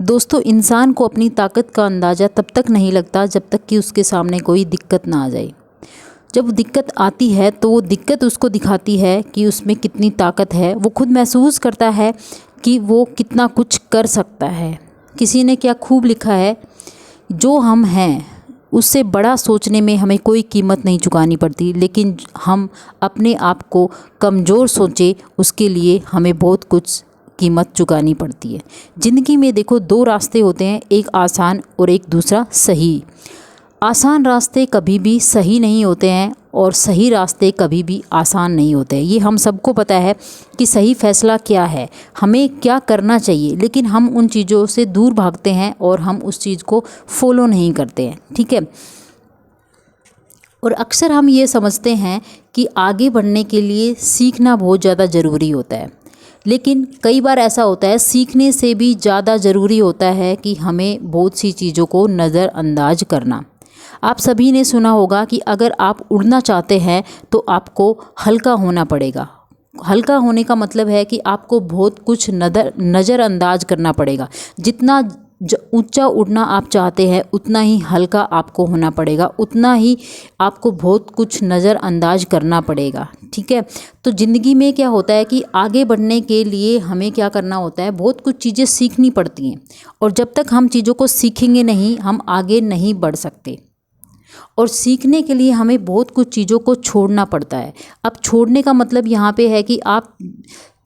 दोस्तों, इंसान को अपनी ताकत का अंदाज़ा तब तक नहीं लगता जब तक कि उसके सामने कोई दिक्कत ना आ जाए। जब दिक्कत आती है तो वो दिक्कत उसको दिखाती है कि उसमें कितनी ताकत है। वो खुद महसूस करता है कि वो कितना कुछ कर सकता है। किसी ने क्या खूब लिखा है, जो हम हैं उससे बड़ा सोचने में हमें कोई कीमत नहीं चुकानी पड़ती, लेकिन हम अपने आप को कमज़ोर सोचें उसके लिए हमें बहुत कुछ कीमत चुकानी पड़ती है। ज़िंदगी में देखो, दो रास्ते होते हैं, एक आसान और एक दूसरा सही। आसान रास्ते कभी भी सही नहीं होते हैं और सही रास्ते कभी भी आसान नहीं होते हैं। ये हम सबको पता है कि सही फैसला क्या है, हमें क्या करना चाहिए, लेकिन हम उन चीज़ों से दूर भागते हैं और हम उस चीज़ को फॉलो नहीं करते हैं। ठीक है। और अक्सर हम ये समझते हैं कि आगे बढ़ने के लिए सीखना बहुत ज़्यादा ज़रूरी होता है, लेकिन कई बार ऐसा होता है सीखने से भी ज़्यादा ज़रूरी होता है कि हमें बहुत सी चीज़ों को नज़रअंदाज करना। आप सभी ने सुना होगा कि अगर आप उड़ना चाहते हैं तो आपको हल्का होना पड़ेगा। हल्का होने का मतलब है कि आपको बहुत कुछ नज़रअंदाज करना पड़ेगा। जितना ऊंचा उड़ना आप चाहते हैं उतना ही हल्का आपको होना पड़ेगा, उतना ही आपको बहुत कुछ नज़रअंदाज करना पड़ेगा। ठीक है। तो ज़िंदगी में क्या होता है कि आगे बढ़ने के लिए हमें क्या करना होता है, बहुत कुछ चीज़ें सीखनी पड़ती हैं, और जब तक हम चीज़ों को सीखेंगे नहीं, हम आगे नहीं बढ़ सकते। और सीखने के लिए हमें बहुत कुछ चीज़ों को छोड़ना पड़ता है। अब छोड़ने का मतलब यहाँ पे है कि आप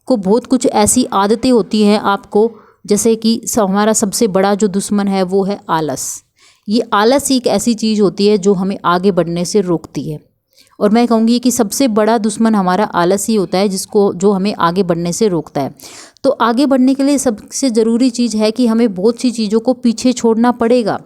को बहुत कुछ ऐसी आदतें होती हैं आपको, जैसे कि हमारा सबसे बड़ा जो दुश्मन है वो है आलस। ये आलस एक ऐसी चीज़ होती है जो हमें आगे बढ़ने से रोकती है, और मैं कहूँगी कि सबसे बड़ा दुश्मन हमारा आलस ही होता है, जो हमें आगे बढ़ने से रोकता है। तो आगे बढ़ने के लिए सबसे ज़रूरी चीज़ है कि हमें बहुत सी चीज़ों को पीछे छोड़ना पड़ेगा,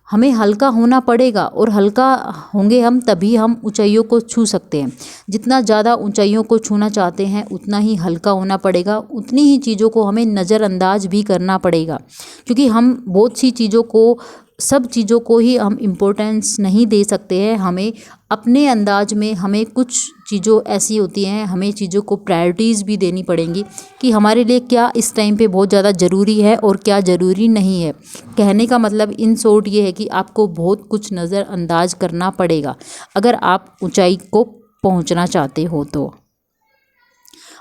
हमें हल्का होना पड़ेगा, और हल्का होंगे हम तभी हम ऊंचाइयों को छू सकते हैं। जितना ज़्यादा ऊंचाइयों को छूना चाहते हैं उतना ही हल्का होना पड़ेगा, उतनी ही चीज़ों को हमें नज़रअंदाज भी करना पड़ेगा, क्योंकि हम बहुत सी चीज़ों को, सब चीज़ों को ही हम इम्पोर्टेंस नहीं दे सकते हैं। हमें अपने अंदाज में, हमें कुछ चीज़ों ऐसी होती हैं, हमें चीज़ों को प्रायोरिटीज़ भी देनी पड़ेंगी कि हमारे लिए क्या इस टाइम पे बहुत ज़्यादा ज़रूरी है और क्या ज़रूरी नहीं है। कहने का मतलब इन शॉर्ट ये है कि आपको बहुत कुछ नज़रअंदाज करना पड़ेगा अगर आप ऊंचाई को पहुंचना चाहते हो तो।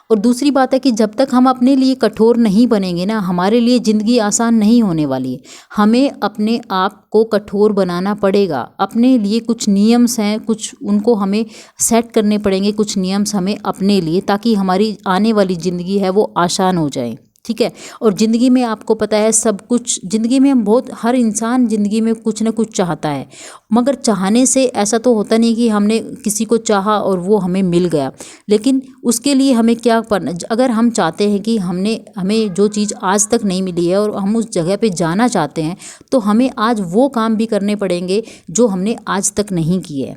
और दूसरी बात है कि जब तक हम अपने लिए कठोर नहीं बनेंगे ना, हमारे लिए ज़िंदगी आसान नहीं होने वाली है। हमें अपने आप को कठोर बनाना पड़ेगा। अपने लिए कुछ नियम्स हैं, कुछ उनको हमें सेट करने पड़ेंगे, कुछ नियम्स हमें अपने लिए, ताकि हमारी आने वाली ज़िंदगी है वो आसान हो जाए। ठीक है। और ज़िंदगी में आपको पता है सब कुछ, ज़िंदगी में हम बहुत, हर इंसान ज़िंदगी में कुछ ना कुछ चाहता है, मगर चाहने से ऐसा तो होता नहीं कि हमने किसी को चाहा और वो हमें मिल गया। लेकिन उसके लिए हमें क्या करना, अगर हम चाहते हैं कि हमें जो चीज़ आज तक नहीं मिली है और हम उस जगह पे जाना चाहते हैं, तो हमें आज वो काम भी करने पड़ेंगे जो हमने आज तक नहीं किए।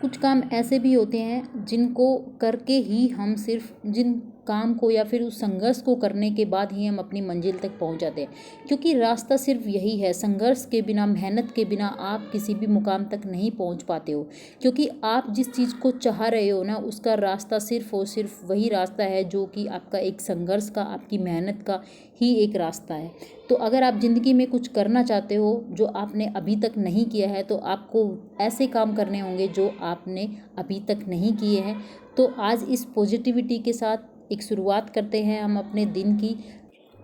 कुछ काम ऐसे भी होते हैं जिनको करके ही हम, सिर्फ जिन काम को या फिर उस संघर्ष को करने के बाद ही हम अपनी मंजिल तक पहुंच जाते हैं, क्योंकि रास्ता सिर्फ यही है। संघर्ष के बिना, मेहनत के बिना आप किसी भी मुकाम तक नहीं पहुंच पाते हो, क्योंकि आप जिस चीज़ को चाह रहे हो ना, उसका रास्ता सिर्फ और सिर्फ वही रास्ता है जो कि आपका एक संघर्ष का, आपकी मेहनत का ही एक रास्ता है। तो अगर आप ज़िंदगी में कुछ करना चाहते हो जो आपने अभी तक नहीं किया है, तो आपको ऐसे काम करने होंगे जो आपने अभी तक नहीं किए हैं। तो आज इस पॉजिटिविटी के साथ एक शुरुआत करते हैं हम अपने दिन की।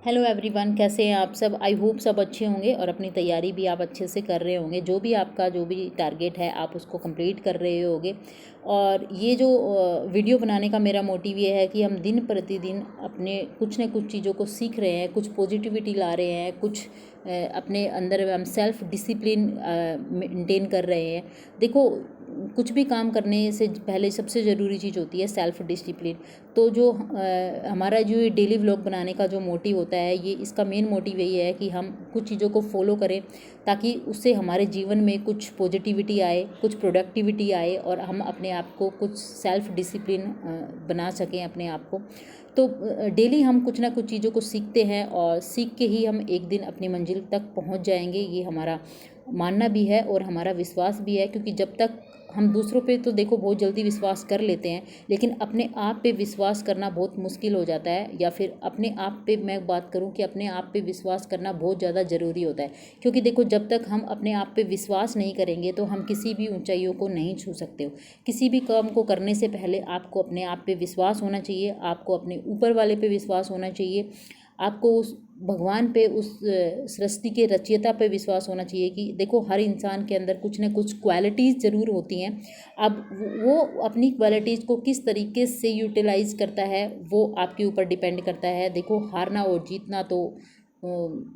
हेलो एवरीवन, कैसे हैं आप सब? आई होप सब अच्छे होंगे और अपनी तैयारी भी आप अच्छे से कर रहे होंगे। जो भी आपका जो भी टारगेट है आप उसको कंप्लीट कर रहे होंगे। और ये जो वीडियो बनाने का मेरा मोटिव ये है कि हम दिन प्रतिदिन अपने कुछ न कुछ चीज़ों को सीख रहे हैं, कुछ पॉजिटिविटी ला रहे हैं, कुछ अपने अंदर हम सेल्फ डिसिप्लिन मेंटेन कर रहे हैं। देखो, कुछ भी काम करने से पहले सबसे ज़रूरी चीज़ होती है सेल्फ डिसिप्लिन। तो जो हमारा जो ये डेली व्लॉग बनाने का जो मोटिव होता है, ये इसका मेन मोटिव यही है कि हम कुछ चीज़ों को फॉलो करें, ताकि उससे हमारे जीवन में कुछ पॉजिटिविटी आए, कुछ प्रोडक्टिविटी आए, और हम अपने आप को कुछ सेल्फ डिसिप्लिन बना सकें अपने आप को। तो डेली हम कुछ ना कुछ चीज़ों को सीखते हैं, और सीख के ही हम एक दिन अपनी मंजिल तक पहुंच जाएंगे। ये हमारा मानना भी है और हमारा विश्वास भी है, क्योंकि जब तक हम दूसरों पे तो देखो बहुत जल्दी विश्वास कर लेते हैं, लेकिन अपने आप पे विश्वास करना बहुत मुश्किल हो जाता है। या फिर अपने आप पे मैं बात करूं कि अपने आप पे विश्वास करना बहुत ज़्यादा ज़रूरी होता है, क्योंकि देखो जब तक हम अपने आप पे विश्वास नहीं करेंगे तो हम किसी भी ऊंचाइयों को नहीं छू सकते हो। किसी भी काम को करने से पहले आपको अपने आप पे विश्वास होना चाहिए, आपको अपने ऊपर वाले पे विश्वास होना चाहिए, आपको उस भगवान पे, उस सृष्टि के रचयिता पे विश्वास होना चाहिए कि देखो हर इंसान के अंदर कुछ ना कुछ क्वालिटीज़ ज़रूर होती हैं। अब वो अपनी क्वालिटीज़ को किस तरीके से यूटिलाइज करता है वो आपके ऊपर डिपेंड करता है। देखो हारना और जीतना तो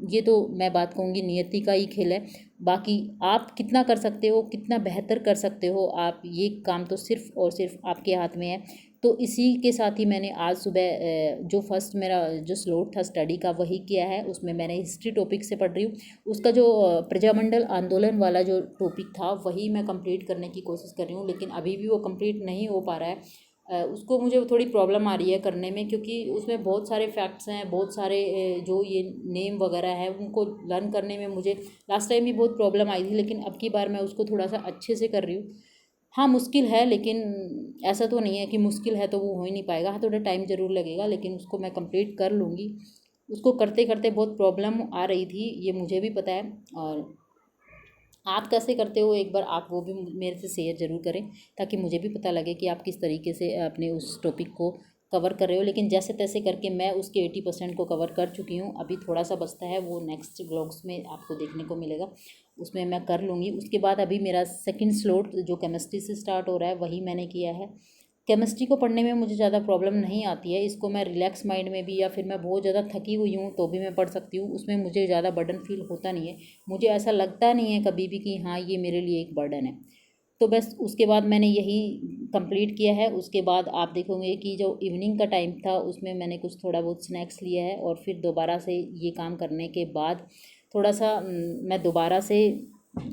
ये तो मैं बात कहूँगी नियति का ही खेल है। बाकी आप कितना कर सकते हो, कितना बेहतर कर सकते हो आप, ये काम तो सिर्फ़ और सिर्फ आपके हाथ में है। तो इसी के साथ ही मैंने आज सुबह जो फर्स्ट मेरा जो स्लॉट था स्टडी का वही किया है। उसमें मैंने हिस्ट्री टॉपिक से पढ़ रही हूँ। उसका जो प्रजामंडल आंदोलन वाला जो टॉपिक था वही मैं कंप्लीट करने की कोशिश कर रही हूँ, लेकिन अभी भी वो कंप्लीट नहीं हो पा रहा है। उसको मुझे थोड़ी प्रॉब्लम आ रही है करने में, क्योंकि उसमें बहुत सारे फैक्ट्स हैं, बहुत सारे जो ये नेम वगैरह है उनको लर्न करने में मुझे लास्ट टाइम भी बहुत प्रॉब्लम आई थी, लेकिन अब की बार मैं उसको थोड़ा सा अच्छे से कर रही हूँ। हाँ मुश्किल है, लेकिन ऐसा तो नहीं है कि मुश्किल है तो वो हो ही नहीं पाएगा। हाँ थोड़ा टाइम ज़रूर लगेगा, लेकिन उसको मैं कंप्लीट कर लूँगी। उसको करते करते बहुत प्रॉब्लम आ रही थी, ये मुझे भी पता है। और आप कैसे करते हो एक बार आप वो भी मेरे से शेयर ज़रूर करें, ताकि मुझे भी पता लगे कि आप किस तरीके से अपने उस टॉपिक को कवर कर रहे हो। लेकिन जैसे तैसे करके मैं उसके 80% को कवर कर चुकी हूँ। अभी थोड़ा सा बचता है, वो नेक्स्ट व्लॉग्स में आपको देखने को मिलेगा, उसमें मैं कर लूँगी। उसके बाद अभी मेरा सेकंड स्लॉट जो केमिस्ट्री से स्टार्ट हो रहा है वही मैंने किया है। केमिस्ट्री को पढ़ने में मुझे ज़्यादा प्रॉब्लम नहीं आती है। इसको मैं रिलैक्स माइंड में भी, या फिर मैं बहुत ज़्यादा थकी हुई हूँ तो भी मैं पढ़ सकती हूँ। उसमें मुझे ज़्यादा बर्डन फील होता नहीं है, मुझे ऐसा लगता नहीं है कभी भी कि हाँ ये मेरे लिए एक बर्डन है। तो बस उसके बाद मैंने यही कंप्लीट किया है। उसके बाद आप देखोगे कि जो इवनिंग का टाइम था उसमें मैंने कुछ थोड़ा बहुत स्नैक्स लिया है, और फिर दोबारा से ये काम करने के बाद थोड़ा सा मैं दोबारा से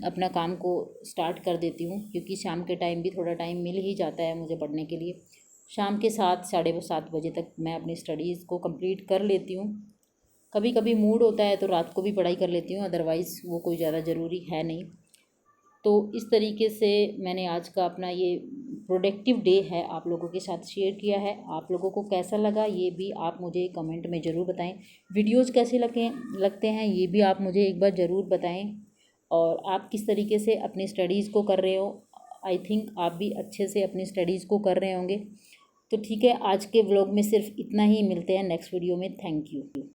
अपना काम को स्टार्ट कर देती हूँ, क्योंकि शाम के टाइम भी थोड़ा टाइम मिल ही जाता है मुझे पढ़ने के लिए। शाम के 7 साढ़े 7 बजे तक मैं अपनी स्टडीज़ को कंप्लीट कर लेती हूँ। कभी कभी मूड होता है तो रात को भी पढ़ाई कर लेती हूँ, अदरवाइज़ वो कोई ज़्यादा ज़रूरी है नहीं। तो इस तरीके से मैंने आज का अपना ये प्रोडक्टिव डे है आप लोगों के साथ शेयर किया है। आप लोगों को कैसा लगा ये भी आप मुझे कमेंट में ज़रूर बताएं। वीडियोज़ कैसे लगते हैं ये भी आप मुझे एक बार ज़रूर बताएं। और आप किस तरीके से अपनी स्टडीज़ को कर रहे हो, आई थिंक आप भी अच्छे से अपनी स्टडीज़ को कर रहे होंगे। तो ठीक है, आज के व्लॉग में सिर्फ इतना ही, मिलते हैं नेक्स्ट वीडियो में। Thank you.